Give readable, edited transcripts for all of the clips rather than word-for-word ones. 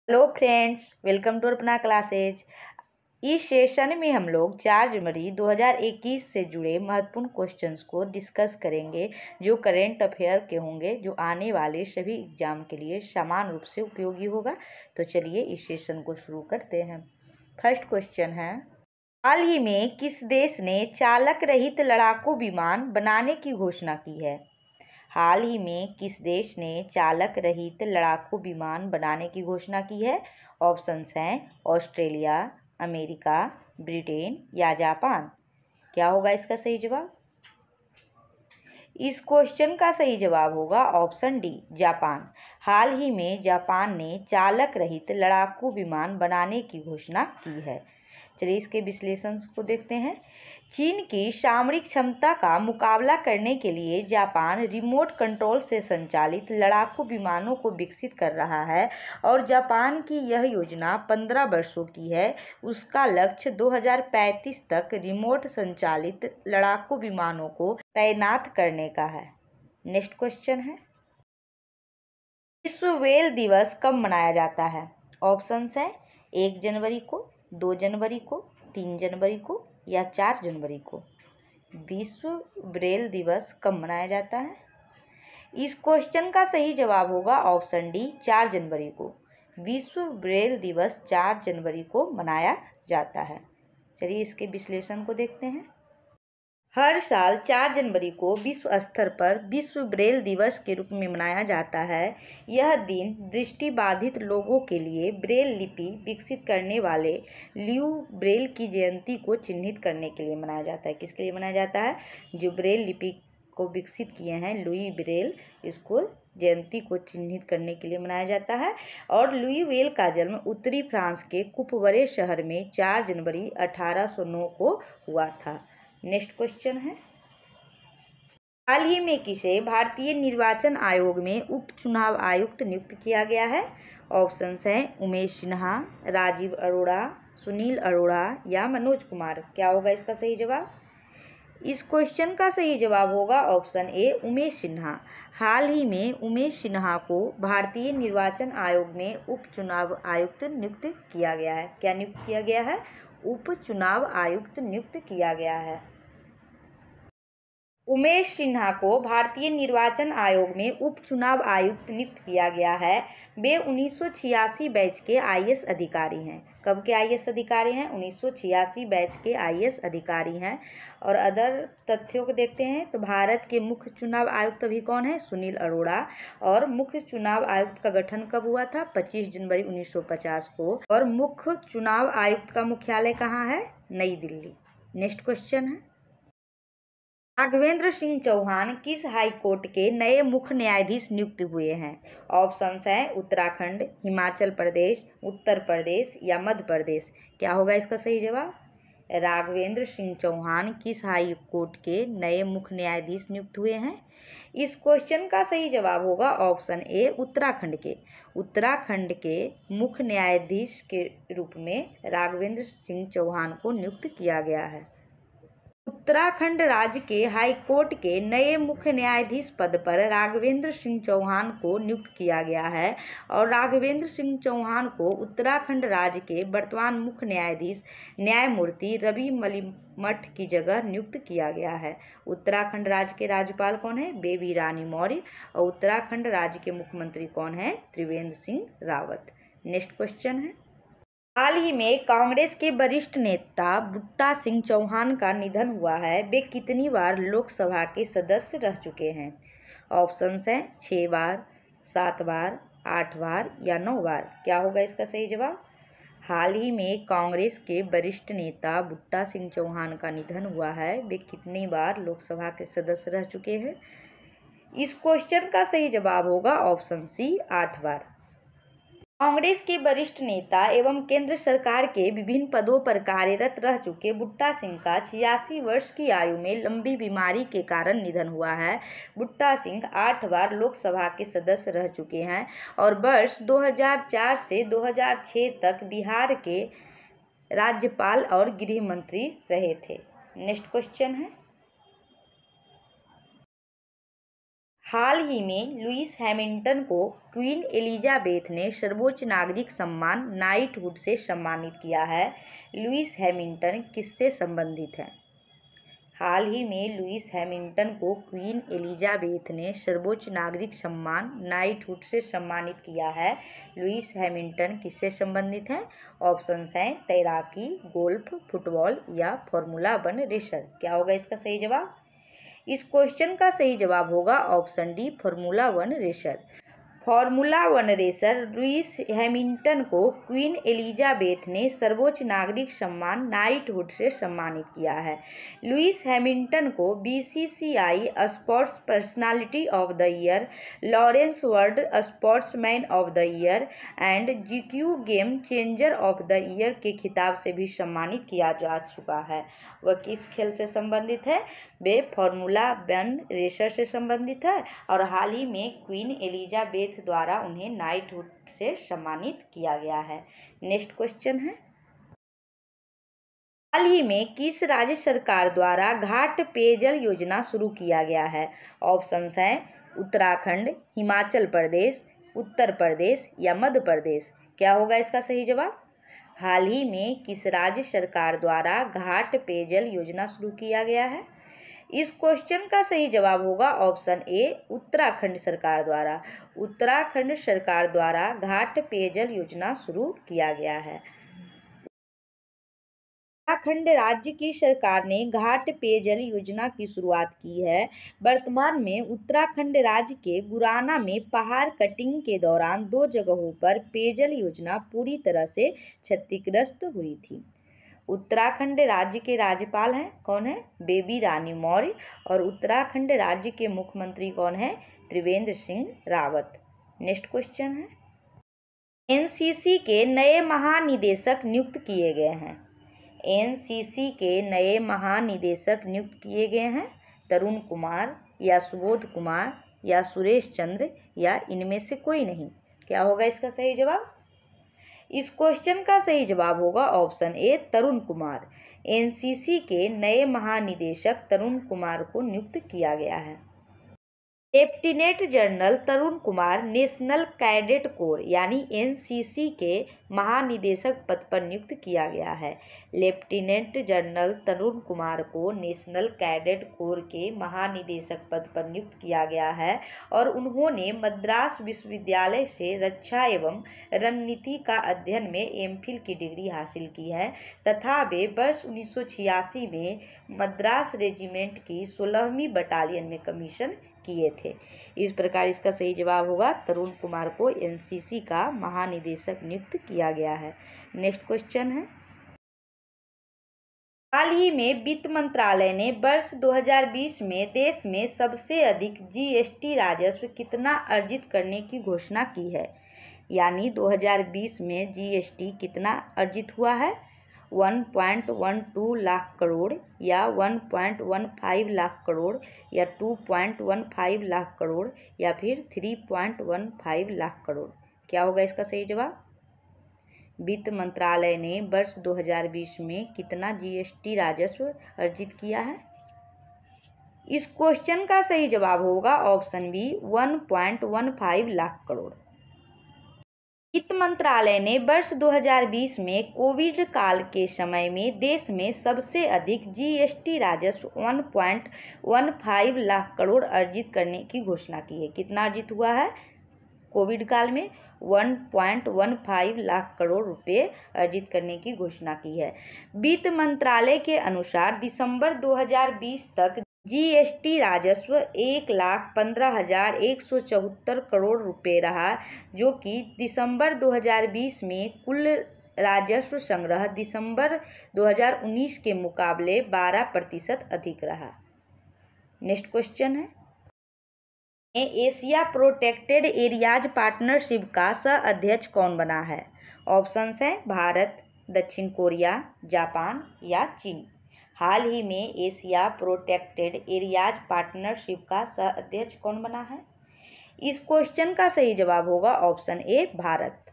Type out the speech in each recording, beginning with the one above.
Hello friends, welcome to अपना classes. इस session में हम लोग 4 जनवरी 2021 से जुड़े महत्वपूर्ण क्वेश्चंस को डिस्कस करेंगे जो करेंट अफेयर के होंगे, जो आने वाले सभी एग्जाम के लिए समान रूप से उपयोगी होगा। तो चलिए इस सेशन को शुरू करते हैं। फर्स्ट क्वेश्चन है, हाल ही में किस देश ने चालक रहित लड़ाकू विमान बनाने की घोषणा की है? हाल ही में किस देश ने चालक रहित लड़ाकू विमान बनाने की घोषणा की है? ऑप्शंस हैं ऑस्ट्रेलिया, अमेरिका, ब्रिटेन या जापान। क्या होगा इसका सही जवाब? इस क्वेश्चन का सही जवाब होगा ऑप्शन डी, जापान। हाल ही में जापान ने चालक रहित लड़ाकू विमान बनाने की घोषणा की है। चलिए इसके विश्लेषण को देखते हैं। चीन की सामरिक क्षमता का मुकाबला करने के लिए जापान रिमोट कंट्रोल से संचालित लड़ाकू विमानों को विकसित कर रहा है और जापान की यह योजना 15 वर्षों की है। उसका लक्ष्य 2035 तक रिमोट संचालित लड़ाकू विमानों को तैनात करने का है। नेक्स्ट क्वेश्चन है, विश्व व्हेल दिवस कब मनाया जाता है? ऑप्शंस हैं 1 जनवरी को, 2 जनवरी को, 3 जनवरी को या 4 जनवरी को। विश्व ब्रेल दिवस कब मनाया जाता है? इस क्वेश्चन का सही जवाब होगा ऑप्शन डी, 4 जनवरी को। विश्व ब्रेल दिवस 4 जनवरी को मनाया जाता है। चलिए इसके विश्लेषण को देखते हैं। हर साल 4 जनवरी को विश्व स्तर पर विश्व ब्रेल दिवस के रूप में मनाया जाता है। यह दिन दृष्टिबाधित लोगों के लिए ब्रेल लिपि विकसित करने वाले ल्यू ब्रेल की जयंती को चिन्हित करने के लिए मनाया जाता है। किसके लिए मनाया जाता है? जो ब्रेल लिपि को विकसित किए हैं लुई ब्रेल, इसको जयंती को चिन्हित करने के लिए मनाया जाता है। और लुई ब्रेल का जन्म उत्तरी फ्रांस के कुपवरे शहर में 4 जनवरी 1809 को हुआ था। नेक्स्ट क्वेश्चन है, हाल ही में किसे भारतीय निर्वाचन आयोग में उप चुनाव आयुक्त नियुक्त किया गया है? ऑप्शंस हैं उमेश सिन्हा, राजीव अरोड़ा, सुनील अरोड़ा या मनोज कुमार। क्या होगा इसका सही जवाब? इस क्वेश्चन का सही जवाब होगा ऑप्शन ए, उमेश सिन्हा। हाल ही में उमेश सिन्हा को भारतीय निर्वाचन आयोग में उप चुनाव आयुक्त नियुक्त किया गया है। क्या नियुक्त किया गया है? उप चुनाव आयुक्त नियुक्त किया गया है। उमेश सिन्हा को भारतीय निर्वाचन आयोग में उप चुनाव आयुक्त नियुक्त किया गया है। वे 1986 बैच के आईएएस अधिकारी हैं। कब के आईएएस अधिकारी हैं? 1986 बैच के आईएएस अधिकारी हैं। और अदर तथ्यों को देखते हैं तो भारत के मुख्य चुनाव आयुक्त अभी कौन है? सुनील अरोड़ा। और मुख्य चुनाव आयुक्त का गठन कब हुआ था? 25 जनवरी 1950 को। और मुख्य चुनाव आयुक्त का मुख्यालय कहाँ है? नई दिल्ली। नेक्स्ट क्वेश्चन है, राघवेंद्र सिंह चौहान किस हाई कोर्ट के नए मुख्य न्यायाधीश नियुक्त हुए हैं? ऑप्शंस हैं उत्तराखंड, हिमाचल प्रदेश, उत्तर प्रदेश या मध्य प्रदेश। क्या होगा इसका सही जवाब? राघवेंद्र सिंह चौहान किस हाई कोर्ट के नए मुख्य न्यायाधीश नियुक्त हुए हैं? इस क्वेश्चन का सही जवाब होगा ऑप्शन ए, उत्तराखंड के। उत्तराखंड के मुख्य न्यायाधीश के रूप में राघवेंद्र सिंह चौहान को नियुक्त किया गया है। उत्तराखंड राज्य के हाई कोर्ट के नए मुख्य न्यायाधीश पद पर राघवेंद्र सिंह चौहान को नियुक्त किया गया है। और राघवेंद्र सिंह चौहान को उत्तराखंड राज्य के वर्तमान मुख्य न्यायाधीश न्यायमूर्ति रवि मलिमठ की जगह नियुक्त किया गया है। उत्तराखंड राज्य के राज्यपाल कौन है? बेबी रानी मौर्य। और उत्तराखंड राज्य के मुख्यमंत्री कौन है? त्रिवेंद्र सिंह रावत। नेक्स्ट क्वेश्चन है, हाल ही में कांग्रेस के वरिष्ठ नेता बुट्टा सिंह चौहान का निधन हुआ है। वे कितनी बार लोकसभा के सदस्य रह चुके हैं? ऑप्शंस हैं 6 बार, 7 बार, 8 बार या 9 बार। क्या होगा इसका सही जवाब? हाल ही में कांग्रेस के वरिष्ठ नेता बुट्टा सिंह चौहान का निधन हुआ है। वे कितनी बार लोकसभा के सदस्य रह चुके हैं? इस क्वेश्चन का सही जवाब होगा ऑप्शन सी, 8 बार। कांग्रेस के वरिष्ठ नेता एवं केंद्र सरकार के विभिन्न पदों पर कार्यरत रह चुके बुट्टा सिंह का 86 वर्ष की आयु में लंबी बीमारी के कारण निधन हुआ है। बुट्टा सिंह 8 बार लोकसभा के सदस्य रह चुके हैं और वर्ष 2004 से 2006 तक बिहार के राज्यपाल और गृह मंत्री रहे थे। नेक्स्ट क्वेश्चन है, हाल ही में लुईस हैमिल्टन को क्वीन एलिजाबेथ ने सर्वोच्च नागरिक सम्मान नाइटहुड से सम्मानित किया है। लुईस हैमिल्टन किससे संबंधित है? हाल ही में लुईस हैमिल्टन को क्वीन एलिजाबेथ ने सर्वोच्च नागरिक सम्मान नाइटहुड से सम्मानित किया है। लुईस हैमिल्टन किससे संबंधित हैं? ऑप्शंस हैं तैराकी, गोल्फ, फुटबॉल या फार्मूला 1 रेसर। क्या होगा इसका सही जवाब? इस क्वेश्चन का सही जवाब होगा option D, formula 1 racer. Formula 1 racer Lewis Hamilton को क्वीन एलिजाबेथ ने सर्वोच्च नागरिक सम्मान नाइटहुड से सम्मानित किया है। लुईस हैमिल्टन को BCCI sports personality of the year, Laureus world sportsman of the year and GQ game changer of the year के खिताब से भी सम्मानित किया जा चुका है। वह किस खेल से संबंधित है? वे फार्मूला 1 रेसर से संबंधित है और हाल ही में क्वीन एलिजाबेथ द्वारा उन्हें नाइटहुड से सम्मानित किया गया है। नेक्स्ट क्वेश्चन है, हाल ही में किस राज्य सरकार द्वारा घाट पेयजल योजना शुरू किया गया है? ऑप्शंस हैं उत्तराखंड, हिमाचल प्रदेश, उत्तर प्रदेश या मध्य प्रदेश। क्या होगा इसका सही जवाब? हाल ही में किस राज्य सरकार द्वारा घाट पेयजल योजना शुरू किया गया है? इस क्वेश्चन का सही जवाब होगा ऑप्शन ए, उत्तराखंड सरकार द्वारा। उत्तराखंड सरकार द्वारा घाट पेयजल योजना शुरू किया गया है। उत्तराखंड राज्य की सरकार ने घाट पेयजल योजना की शुरुआत की है। वर्तमान में उत्तराखंड राज्य के गुराना में पहाड़ कटिंग के दौरान 2 जगहों पर पेयजल योजना पूरी तरह से क्षतिग्रस्त हुई थी। उत्तराखंड राज्य के राज्यपाल हैं कौन है? बेबी रानी मौर्य। और उत्तराखंड राज्य के मुख्यमंत्री कौन है? त्रिवेंद्र सिंह रावत। नेक्स्ट क्वेश्चन है, एनसीसी के नए महानिदेशक नियुक्त किए गए हैं। एनसीसी के नए महानिदेशक नियुक्त किए गए हैं तरुण कुमार या सुबोध कुमार या सुरेश चंद्र या इनमें से कोई नहीं। क्या होगा इसका सही जवाब? इस क्वेश्चन का सही जवाब होगा option A, Tarun Kumar. NCC के नए महानिदेशक तरुण कुमार को नियुक्त किया गया है। लेफ्टिनेंट जनरल तरुण कुमार नेशनल कैडेट कोर यानी एनसीसी के महानिदेशक पद पर नियुक्त किया गया है। लेफ्टिनेंट जनरल तरुण कुमार को नेशनल कैडेट कोर के महानिदेशक पद पर नियुक्त किया गया है और उन्होंने मद्रास विश्वविद्यालय से रक्षा एवं रणनीति का अध्ययन में एमफिल की डिग्री हासिल की है तथा वे वर्ष 1986 में मद्रास रेजिमेंट की 16वीं बटालियन में कमीशन किए थे। इस प्रकार इसका सही जवाब होगा तरुण कुमार को एनसीसी का महानिदेशक नियुक्त किया गया है। नेक्स्ट क्वेश्चन है, हाल ही में वित्त मंत्रालय ने वर्ष 2020 में देश में सबसे अधिक जीएसटी राजस्व कितना अर्जित करने की घोषणा की है? यानी 2020 में जीएसटी कितना अर्जित हुआ है? 1.12 लाख करोड़ या 1.15 लाख करोड़ या 2.15 लाख करोड़ या फिर 3.15 लाख करोड़। क्या होगा इसका सही जवाब? वित्त मंत्रालय ने वर्ष 2020 में कितना जीएसटी राजस्व अर्जित किया है? इस क्वेश्चन का सही जवाब होगा ऑप्शन बी, 1.15 लाख करोड़। वित्त मंत्रालय ने वर्ष 2020 में कोविड काल के समय में देश में सबसे अधिक जीएसटी राजस्व 1.15 लाख करोड़ अर्जित करने की घोषणा की है। कितना अर्जित हुआ है? कोविड काल में 1.15 लाख करोड़ रुपए अर्जित करने की घोषणा की है। वित्त मंत्रालय के अनुसार दिसंबर 2020 तक जीएसटी राजस्व 1,15,174 करोड़ रुपए रहा, जो कि दिसंबर 2020 में कुल राजस्व संग्रह दिसंबर 2019 के मुकाबले 12% अधिक रहा। नेक्स्ट क्वेश्चन है, एशिया प्रोटेक्टेड एरियाज पार्टनरशिप का सह अध्यक्ष कौन बना है? ऑप्शंस हैं भारत, दक्षिण कोरिया, जापान या चीन। हाल ही में एशिया प्रोटेक्टेड एरियाज पार्टनरशिप का सह अध्यक्ष कौन बना है? इस क्वेश्चन का सही जवाब होगा ऑप्शन ए, भारत।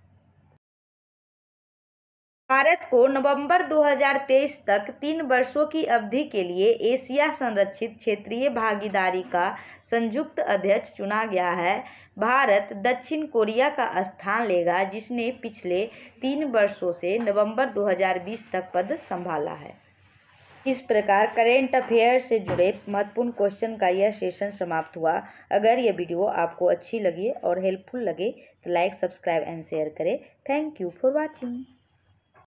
भारत को नवंबर 2023 तक 3 वर्षों की अवधि के लिए एशिया संरक्षित क्षेत्रीय भागीदारी का संयुक्त अध्यक्ष चुना गया है। भारत दक्षिण कोरिया का स्थान लेगा, जिसने पिछले 3 वर्षों से नवंबर 2020 तक पद संभाला है। इस प्रकार करेंट अफेयर से जुड़े महत्वपूर्ण क्वेश्चन का यह सेशन समाप्त हुआ। अगर यह वीडियो आपको अच्छी लगी और हेल्पफुल लगे तो लाइक, सब्सक्राइब एंड शेयर करें। Thank you for watching.